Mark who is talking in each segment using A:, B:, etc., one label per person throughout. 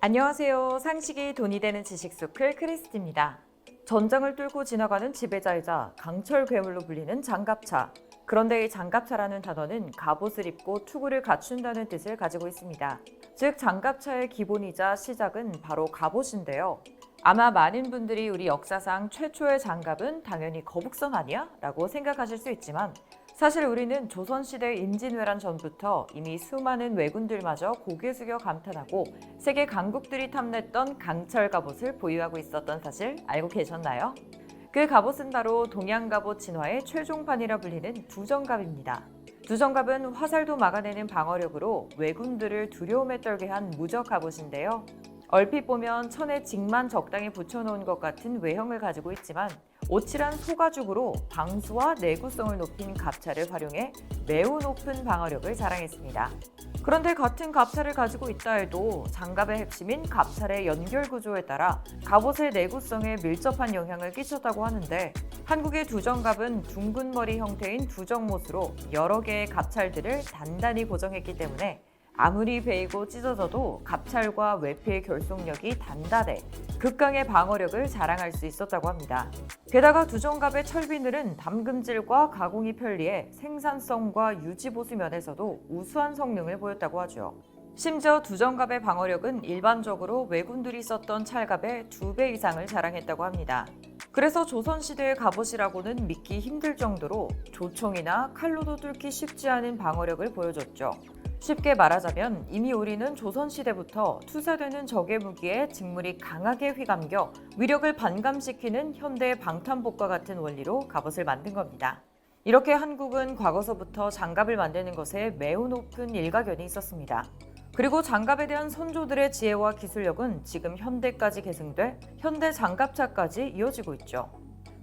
A: 안녕하세요. 상식이 돈이 되는 지식서클 크리스티입니다. 전장을 뚫고 지나가는 지배자이자 강철 괴물로 불리는 장갑차. 그런데 이 장갑차라는 단어는 갑옷을 입고 투구를 갖춘다는 뜻을 가지고 있습니다. 즉 장갑차의 기본이자 시작은 바로 갑옷인데요. 아마 많은 분들이 우리 역사상 최초의 장갑은 당연히 거북선 아니야? 라고 생각하실 수 있지만 사실 우리는 조선시대 임진왜란 전부터 이미 수많은 왜군들마저 고개 숙여 감탄하고 세계 강국들이 탐냈던 강철 갑옷을 보유하고 있었던 사실 알고 계셨나요? 그 갑옷은 바로 동양갑옷 진화의 최종판이라 불리는 두정갑입니다. 두정갑은 화살도 막아내는 방어력으로 왜군들을 두려움에 떨게 한 무적 갑옷인데요. 얼핏 보면 천에 직만 적당히 붙여놓은 것 같은 외형을 가지고 있지만 오칠한 소가죽으로 방수와 내구성을 높인 갑차를 활용해 매우 높은 방어력을 자랑했습니다. 그런데 같은 갑차를 가지고 있다 해도 장갑의 핵심인 갑찰의 연결 구조에 따라 갑옷의 내구성에 밀접한 영향을 끼쳤다고 하는데 한국의 두정갑은 둥근 머리 형태인 두정못으로 여러 개의 갑찰들을 단단히 고정했기 때문에 아무리 베이고 찢어져도 갑찰과 외피의 결속력이 단단해 극강의 방어력을 자랑할 수 있었다고 합니다. 게다가 두정갑의 철비늘은 담금질과 가공이 편리해 생산성과 유지보수 면에서도 우수한 성능을 보였다고 하죠. 심지어 두정갑의 방어력은 일반적으로 왜군들이 썼던 찰갑의 2배 이상을 자랑했다고 합니다. 그래서 조선시대의 갑옷이라고는 믿기 힘들 정도로 조총이나 칼로도 뚫기 쉽지 않은 방어력을 보여줬죠. 쉽게 말하자면 이미 우리는 조선시대부터 투사되는 적의 무기에 직물이 강하게 휘감겨 위력을 반감시키는 현대의 방탄복과 같은 원리로 갑옷을 만든 겁니다. 이렇게 한국은 과거서부터 장갑을 만드는 것에 매우 높은 일가견이 있었습니다. 그리고 장갑에 대한 선조들의 지혜와 기술력은 지금 현대까지 계승돼 현대 장갑차까지 이어지고 있죠.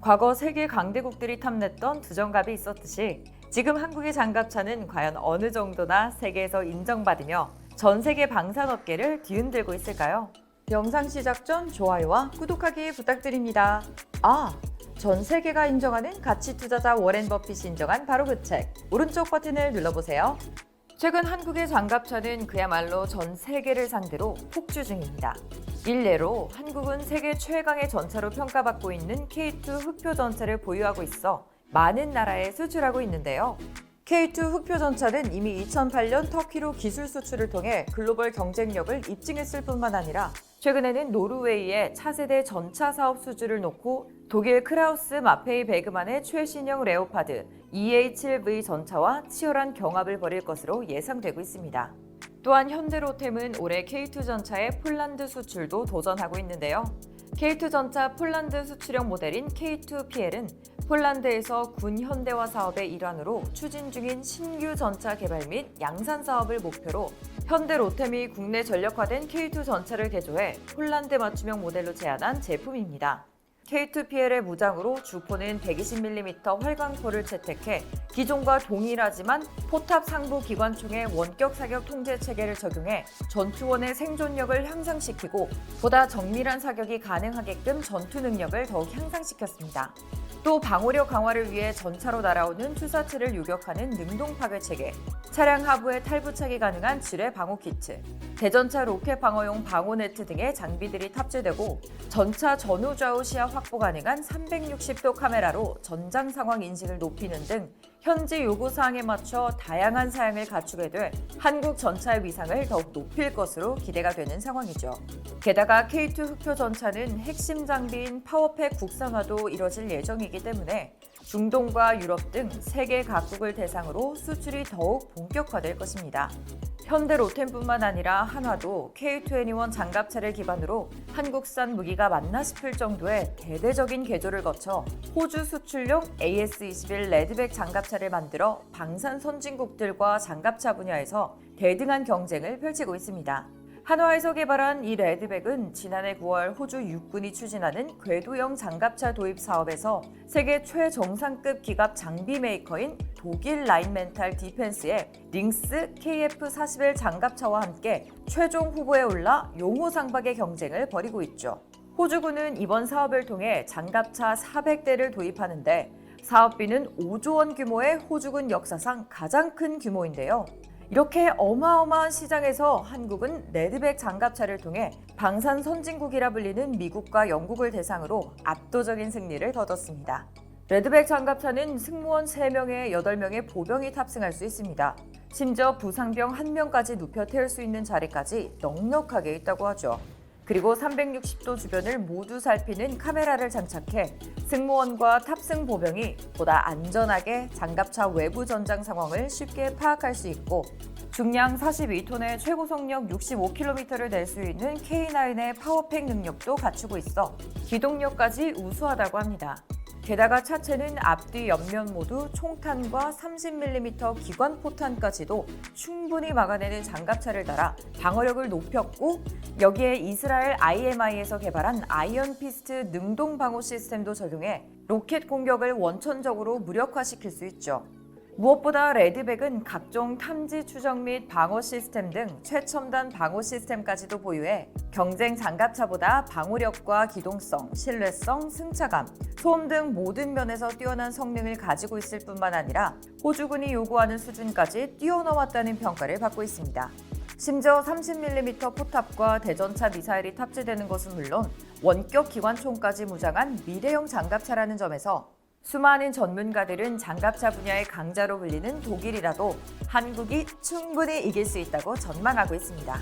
A: 과거 세계 강대국들이 탐냈던 두정갑이 있었듯이 지금 한국의 장갑차는 과연 어느 정도나 세계에서 인정받으며 전 세계 방산업계를 뒤흔들고 있을까요? 영상 시작 전 좋아요와 구독하기 부탁드립니다. 전 세계가 인정하는 가치 투자자 워렌 버핏이 인정한 바로 그 책, 오른쪽 버튼을 눌러보세요. 최근 한국의 장갑차는 그야말로 전 세계를 상대로 폭주 중입니다. 일례로 한국은 세계 최강의 전차로 평가받고 있는 K2 흑표 전차를 보유하고 있어 많은 나라에 수출하고 있는데요. K2 흑표 전차는 이미 2008년 터키로 기술 수출을 통해 글로벌 경쟁력을 입증했을 뿐만 아니라 최근에는 노르웨이의 차세대 전차 사업 수주를 놓고 독일 크라우스 마페이 베그만의 최신형 레오파드 EA7V 전차와 치열한 경합을 벌일 것으로 예상되고 있습니다. 또한 현대로템은 올해 K2 전차의 폴란드 수출도 도전하고 있는데요. K2 전차 폴란드 수출형 모델인 K2PL은 폴란드에서 군 현대화 사업의 일환으로 추진 중인 신규 전차 개발 및 양산 사업을 목표로 현대로템이 국내 전력화된 K2 전차를 개조해 폴란드 맞춤형 모델로 제안한 제품입니다. K2PL의 무장으로 주포는 120mm 활강포를 채택해 기존과 동일하지만 포탑 상부 기관총의 원격 사격 통제 체계를 적용해 전투원의 생존력을 향상시키고 보다 정밀한 사격이 가능하게끔 전투 능력을 더욱 향상시켰습니다. 또 방어력 강화를 위해 전차로 날아오는 투사체를 유격하는 능동 파괴 체계, 차량 하부에 탈부착이 가능한 지뢰 방호 키트, 대전차 로켓 방어용 방호 네트 등의 장비들이 탑재되고 전차 전후 좌우 시야 확보 가능한 360도 카메라로 전장 상황 인식을 높이는 등 현지 요구사항에 맞춰 다양한 사양을 갖추게 돼 한국 전차의 위상을 더욱 높일 것으로 기대가 되는 상황이죠. 게다가 K2 흑표 전차는 핵심 장비인 파워팩 국산화도 이뤄질 예정이기 때문에 중동과 유럽 등 세계 각국을 대상으로 수출이 더욱 본격화될 것입니다. 현대로템뿐만 아니라 한화도 K21 장갑차를 기반으로 한국산 무기가 맞나 싶을 정도의 대대적인 개조를 거쳐 호주 수출용 AS21 레드백 장갑차를 만들어 방산 선진국들과 장갑차 분야에서 대등한 경쟁을 펼치고 있습니다. 한화에서 개발한 이 레드백은 지난해 9월 호주 육군이 추진하는 궤도형 장갑차 도입 사업에서 세계 최정상급 기갑 장비 메이커인 독일 라인멘탈 디펜스의 링스 KF-41 장갑차와 함께 최종 후보에 올라 용호상박의 경쟁을 벌이고 있죠. 호주군은 이번 사업을 통해 장갑차 400대를 도입하는데 사업비는 5조 원 규모의 호주군 역사상 가장 큰 규모인데요. 이렇게 어마어마한 시장에서 한국은 레드백 장갑차를 통해 방산 선진국이라 불리는 미국과 영국을 대상으로 압도적인 승리를 거뒀습니다. 레드백 장갑차는 승무원 3명에 8명의 보병이 탑승할 수 있습니다. 심지어 부상병 1명까지 눕혀 태울 수 있는 자리까지 넉넉하게 있다고 하죠. 그리고 360도 주변을 모두 살피는 카메라를 장착해 승무원과 탑승 보병이 보다 안전하게 장갑차 외부 전장 상황을 쉽게 파악할 수 있고 중량 42톤의 최고 속력 65km를 낼 수 있는 K9의 파워팩 능력도 갖추고 있어 기동력까지 우수하다고 합니다. 게다가 차체는 앞뒤 옆면 모두 총탄과 30mm 기관 포탄까지도 충분히 막아내는 장갑차를 달아 방어력을 높였고 여기에 이스라엘 IMI에서 개발한 아이언 피스트 능동 방어 시스템도 적용해 로켓 공격을 원천적으로 무력화시킬 수 있죠. 무엇보다 레드백은 각종 탐지 추적 및 방어 시스템 등 최첨단 방어 시스템까지도 보유해 경쟁 장갑차보다 방어력과 기동성, 신뢰성, 승차감, 소음 등 모든 면에서 뛰어난 성능을 가지고 있을 뿐만 아니라 호주군이 요구하는 수준까지 뛰어넘었다는 평가를 받고 있습니다. 심지어 30mm 포탑과 대전차 미사일이 탑재되는 것은 물론 원격 기관총까지 무장한 미래형 장갑차라는 점에서 수많은 전문가들은 장갑차 분야의 강자로 불리는 독일이라도 한국이 충분히 이길 수 있다고 전망하고 있습니다.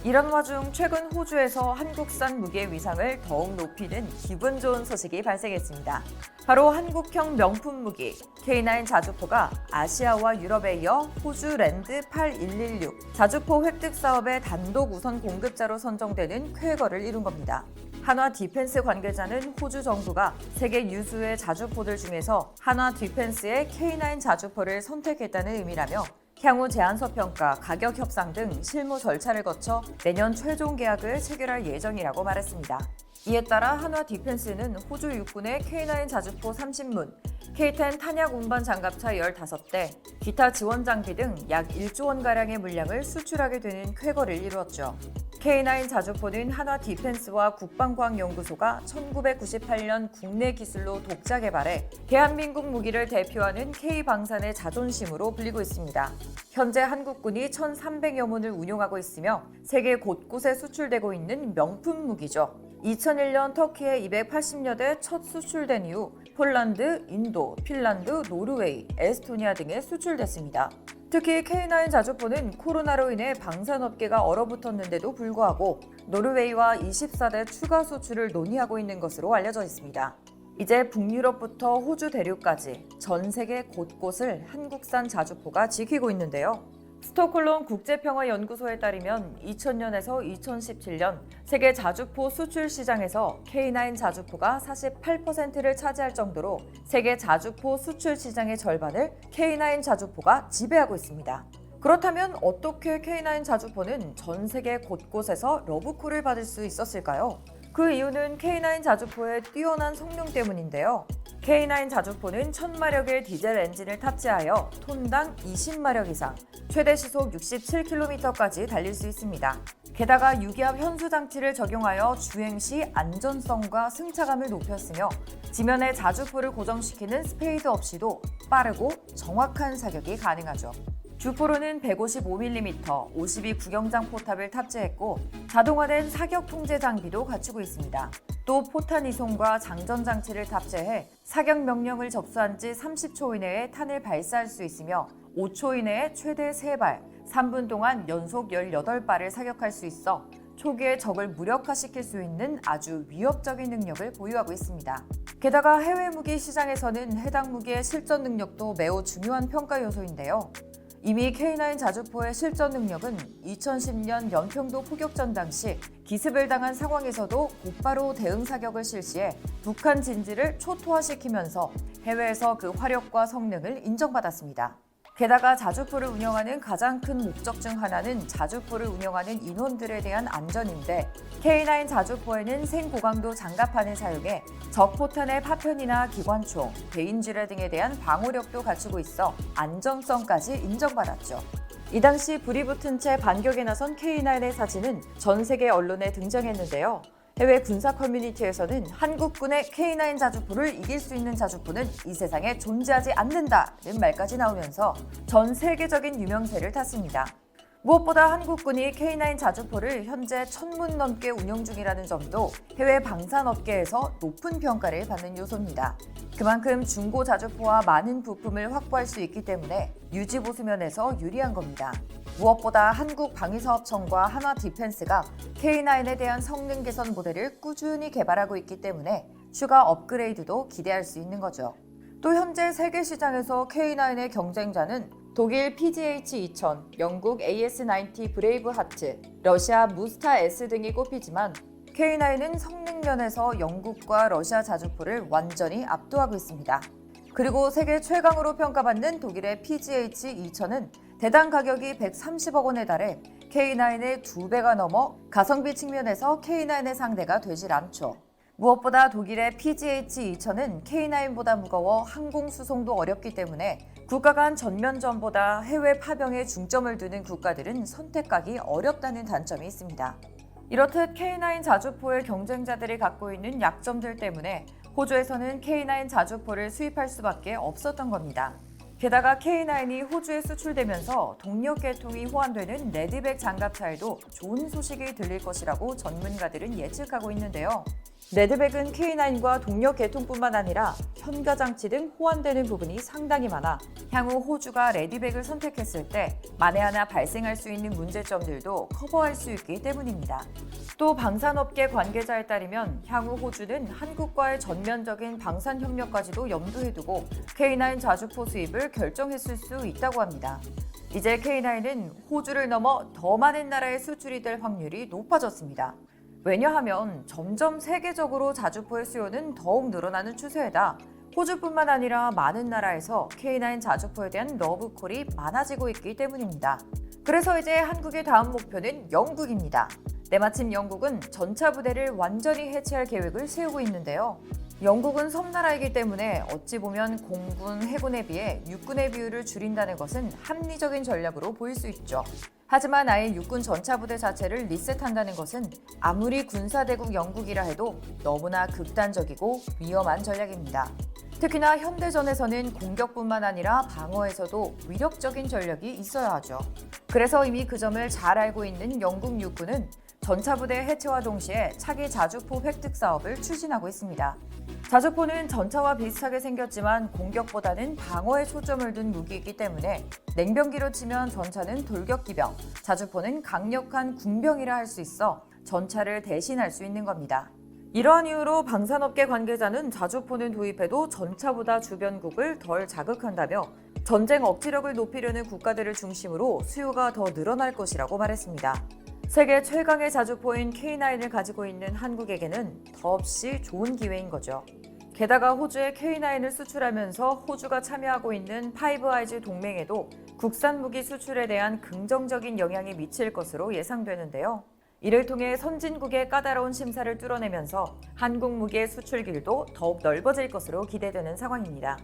A: 이런 와중 최근 호주에서 한국산 무기의 위상을 더욱 높이는 기분 좋은 소식이 발생했습니다. 바로 한국형 명품 무기 K9 자주포가 아시아와 유럽에 이어 호주 랜드 8116 자주포 획득 사업의 단독 우선 공급자로 선정되는 쾌거를 이룬 겁니다. 한화 디펜스 관계자는 호주 정부가 세계 유수의 자주포들 중에서 한화 디펜스의 K9 자주포를 선택했다는 의미라며 향후 제안서 평가, 가격 협상 등 실무 절차를 거쳐 내년 최종 계약을 체결할 예정이라고 말했습니다. 이에 따라 한화 디펜스는 호주 육군의 K9 자주포 30문, K10 탄약 운반 장갑차 15대, 기타 지원 장비 등 약 1조 원가량의 물량을 수출하게 되는 쾌거를 이루었죠. K9 자주포는 한화 디펜스와 국방과학연구소가 1998년 국내 기술로 독자 개발해 대한민국 무기를 대표하는 K방산의 자존심으로 불리고 있습니다. 현재 한국군이 1,300여 문을 운용하고 있으며 세계 곳곳에 수출되고 있는 명품 무기죠. 2001년 터키에 280여 대 첫 수출된 이후 폴란드, 인도, 핀란드, 노르웨이, 에스토니아 등에 수출됐습니다. 특히 K9 자주포는 코로나로 인해 방산업계가 얼어붙었는데도 불구하고 노르웨이와 24대 추가 수출을 논의하고 있는 것으로 알려져 있습니다. 이제 북유럽부터 호주 대륙까지 전 세계 곳곳을 한국산 자주포가 지키고 있는데요. 스톡홀름 국제평화연구소에 따르면 2000년에서 2017년 세계 자주포 수출 시장에서 K9 자주포가 48%를 차지할 정도로 세계 자주포 수출 시장의 절반을 K9 자주포가 지배하고 있습니다. 그렇다면 어떻게 K9 자주포는 전 세계 곳곳에서 러브콜을 받을 수 있었을까요? 그 이유는 K9 자주포의 뛰어난 성능 때문인데요. K9 자주포는 1000마력의 디젤 엔진을 탑재하여 톤당 20마력 이상, 최대 시속 67km까지 달릴 수 있습니다. 게다가 유기압 현수 장치를 적용하여 주행 시 안전성과 승차감을 높였으며 지면에 자주포를 고정시키는 스페이드 없이도 빠르고 정확한 사격이 가능하죠. 주포로는 155mm 52 구경장 포탑을 탑재했고 자동화된 사격 통제 장비도 갖추고 있습니다. 또 포탄 이송과 장전 장치를 탑재해 사격 명령을 접수한 지 30초 이내에 탄을 발사할 수 있으며 5초 이내에 최대 3발, 3분 동안 연속 18발을 사격할 수 있어 초기에 적을 무력화시킬 수 있는 아주 위협적인 능력을 보유하고 있습니다. 게다가 해외 무기 시장에서는 해당 무기의 실전 능력도 매우 중요한 평가 요소인데요. 이미 K9 자주포의 실전 능력은 2010년 연평도 포격전 당시 기습을 당한 상황에서도 곧바로 대응 사격을 실시해 북한 진지를 초토화시키면서 해외에서 그 화력과 성능을 인정받았습니다. 게다가 자주포를 운영하는 가장 큰 목적 중 하나는 자주포를 운영하는 인원들에 대한 안전인데 K9 자주포에는 생고강도 장갑판을 사용해 적포탄의 파편이나 기관총, 대인지뢰 등에 대한 방호력도 갖추고 있어 안정성까지 인정받았죠. 이 당시 불이 붙은 채 반격에 나선 K9의 사진은 전 세계 언론에 등장했는데요. 해외 군사 커뮤니티에서는 한국군의 K9 자주포를 이길 수 있는 자주포는 이 세상에 존재하지 않는다는 말까지 나오면서 전 세계적인 유명세를 탔습니다. 무엇보다 한국군이 K9 자주포를 현재 1000문 넘게 운영 중이라는 점도 해외 방산업계에서 높은 평가를 받는 요소입니다. 그만큼 중고 자주포와 많은 부품을 확보할 수 있기 때문에 유지보수 면에서 유리한 겁니다. 무엇보다 한국방위사업청과 한화디펜스가 K9에 대한 성능 개선 모델을 꾸준히 개발하고 있기 때문에 추가 업그레이드도 기대할 수 있는 거죠. 또 현재 세계 시장에서 K9의 경쟁자는 독일 PGH-2000, 영국 AS90 브레이브 하트, 러시아 무스타 S 등이 꼽히지만 K9은 성능 면에서 영국과 러시아 자주포를 완전히 압도하고 있습니다. 그리고 세계 최강으로 평가받는 독일의 PGH-2000은 대당 가격이 130억 원에 달해 K9의 2배가 넘어 가성비 측면에서 K9의 상대가 되질 않죠. 무엇보다 독일의 PGH-2000은 K9보다 무거워 항공 수송도 어렵기 때문에 국가 간 전면전보다 해외 파병에 중점을 두는 국가들은 선택하기 어렵다는 단점이 있습니다. 이렇듯 K9 자주포의 경쟁자들이 갖고 있는 약점들 때문에 호주에서는 K9 자주포를 수입할 수밖에 없었던 겁니다. 게다가 K9이 호주에 수출되면서 동력 개통이 호환되는 레드백 장갑차에도 좋은 소식이 들릴 것이라고 전문가들은 예측하고 있는데요. 레드백은 K9과 동력 개통뿐만 아니라 현가 장치 등 호환되는 부분이 상당히 많아 향후 호주가 레드백을 선택했을 때 만에 하나 발생할 수 있는 문제점들도 커버할 수 있기 때문입니다. 또 방산업계 관계자에 따르면 향후 호주는 한국과의 전면적인 방산 협력까지도 염두에 두고 K9 자주포 수입을 결정했을 수 있다고 합니다. 이제 K9은 호주를 넘어 더 많은 나라에 수출이 될 확률이 높아졌습니다. 왜냐하면 점점 세계적으로 자주포의 수요는 더욱 늘어나는 추세에다 호주뿐만 아니라 많은 나라에서 K9 자주포에 대한 러브콜이 많아지고 있기 때문입니다. 그래서 이제 한국의 다음 목표는 영국입니다. 때마침 영국은 전차 부대를 완전히 해체할 계획을 세우고 있는데요. 영국은 섬나라이기 때문에 어찌 보면 공군, 해군에 비해 육군의 비율을 줄인다는 것은 합리적인 전략으로 보일 수 있죠. 하지만 아예 육군 전차부대 자체를 리셋한다는 것은 아무리 군사대국 영국이라 해도 너무나 극단적이고 위험한 전략입니다. 특히나 현대전에서는 공격뿐만 아니라 방어에서도 위력적인 전략이 있어야 하죠. 그래서 이미 그 점을 잘 알고 있는 영국 육군은 전차부대 해체와 동시에 차기 자주포 획득 사업을 추진하고 있습니다. 자주포는 전차와 비슷하게 생겼지만 공격보다는 방어에 초점을 둔 무기이기 때문에 냉병기로 치면 전차는 돌격기병, 자주포는 강력한 군병이라 할 수 있어 전차를 대신할 수 있는 겁니다. 이러한 이유로 방산업계 관계자는 자주포는 도입해도 전차보다 주변국을 덜 자극한다며 전쟁 억지력을 높이려는 국가들을 중심으로 수요가 더 늘어날 것이라고 말했습니다. 세계 최강의 자주포인 K9을 가지고 있는 한국에게는 더없이 좋은 기회인 거죠. 게다가 호주에 K9을 수출하면서 호주가 참여하고 있는 파이브 아이즈 동맹에도 국산 무기 수출에 대한 긍정적인 영향이 미칠 것으로 예상되는데요. 이를 통해 선진국의 까다로운 심사를 뚫어내면서 한국 무기의 수출 길도 더욱 넓어질 것으로 기대되는 상황입니다.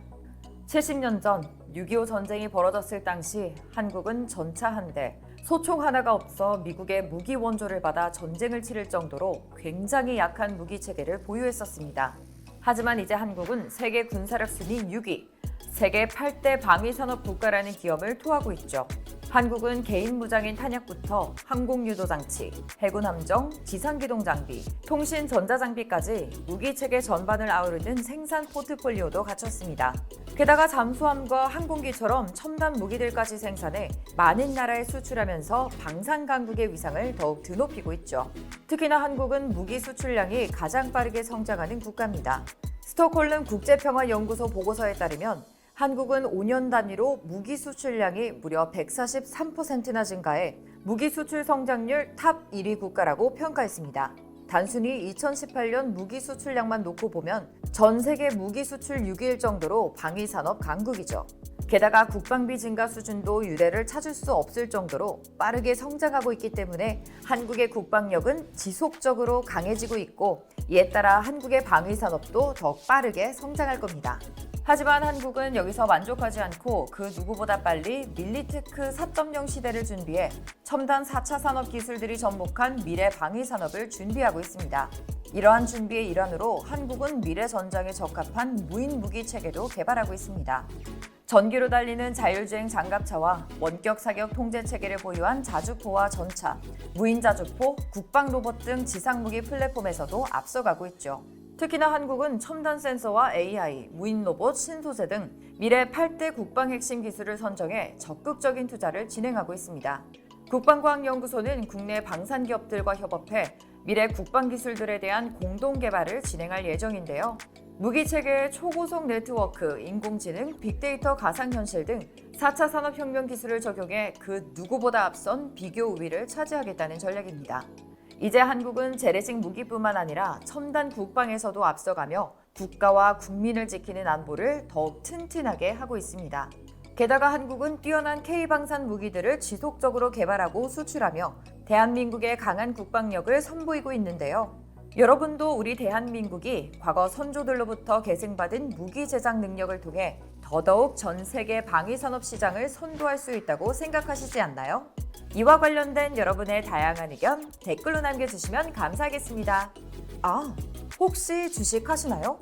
A: 70년 전 6.25 전쟁이 벌어졌을 당시 한국은 전차 한 대, 소총 하나가 없어 미국의 무기 원조를 받아 전쟁을 치를 정도로 굉장히 약한 무기 체계를 보유했었습니다. 하지만 이제 한국은 세계 군사력 순위 6위, 세계 8대 방위산업 국가라는 기염을 토하고 있죠. 한국은 개인 무장인 탄약부터 항공유도 장치, 해군 함정, 지상기동 장비, 통신 전자장비까지 무기체계 전반을 아우르는 생산 포트폴리오도 갖췄습니다. 게다가 잠수함과 항공기처럼 첨단 무기들까지 생산해 많은 나라에 수출하면서 방산 강국의 위상을 더욱 드높이고 있죠. 특히나 한국은 무기 수출량이 가장 빠르게 성장하는 국가입니다. 스톡홀름 국제평화연구소 보고서에 따르면 한국은 5년 단위로 무기 수출량이 무려 143%나 증가해 무기 수출 성장률 탑 1위 국가라고 평가했습니다. 단순히 2018년 무기 수출량만 놓고 보면 전 세계 무기 수출 6위일 정도로 방위산업 강국이죠. 게다가 국방비 증가 수준도 유례를 찾을 수 없을 정도로 빠르게 성장하고 있기 때문에 한국의 국방력은 지속적으로 강해지고 있고 이에 따라 한국의 방위산업도 더 빠르게 성장할 겁니다. 하지만 한국은 여기서 만족하지 않고 그 누구보다 빨리 밀리테크 4.0 시대를 준비해 첨단 4차 산업 기술들이 접목한 미래 방위 산업을 준비하고 있습니다. 이러한 준비의 일환으로 한국은 미래 전장에 적합한 무인 무기 체계도 개발하고 있습니다. 전기로 달리는 자율주행 장갑차와 원격 사격 통제 체계를 보유한 자주포와 전차, 무인 자주포, 국방 로봇 등 지상 무기 플랫폼에서도 앞서가고 있죠. 특히나 한국은 첨단 센서와 AI, 무인 로봇, 신소재 등 미래 8대 국방 핵심 기술을 선정해 적극적인 투자를 진행하고 있습니다. 국방과학연구소는 국내 방산 기업들과 협업해 미래 국방 기술들에 대한 공동 개발을 진행할 예정인데요. 무기 체계의 초고속 네트워크, 인공지능, 빅데이터 가상현실 등 4차 산업혁명 기술을 적용해 그 누구보다 앞선 비교 우위를 차지하겠다는 전략입니다. 이제 한국은 재래식 무기뿐만 아니라 첨단 국방에서도 앞서가며 국가와 국민을 지키는 안보를 더욱 튼튼하게 하고 있습니다. 게다가 한국은 뛰어난 K방산 무기들을 지속적으로 개발하고 수출하며 대한민국의 강한 국방력을 선보이고 있는데요. 여러분도 우리 대한민국이 과거 선조들로부터 계승받은 무기 제작 능력을 통해 더더욱 전 세계 방위산업 시장을 선도할 수 있다고 생각하시지 않나요? 이와 관련된 여러분의 다양한 의견 댓글로 남겨주시면 감사하겠습니다. 아, 혹시 주식 하시나요?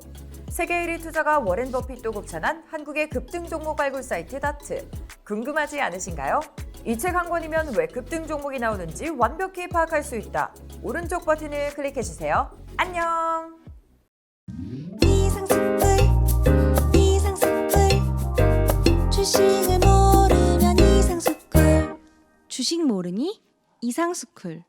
A: 세계 1위 투자가 워렌 버핏도 곱찬한 한국의 급등 종목 발굴 사이트 다트. 궁금하지 않으신가요? 이 책 한 권이면 왜 급등 종목이 나오는지 완벽히 파악할 수 있다. 오른쪽 버튼을 클릭해주세요. 안녕!
B: 주식을 모르면 이상스쿨. 주식 모르니? 이상스쿨.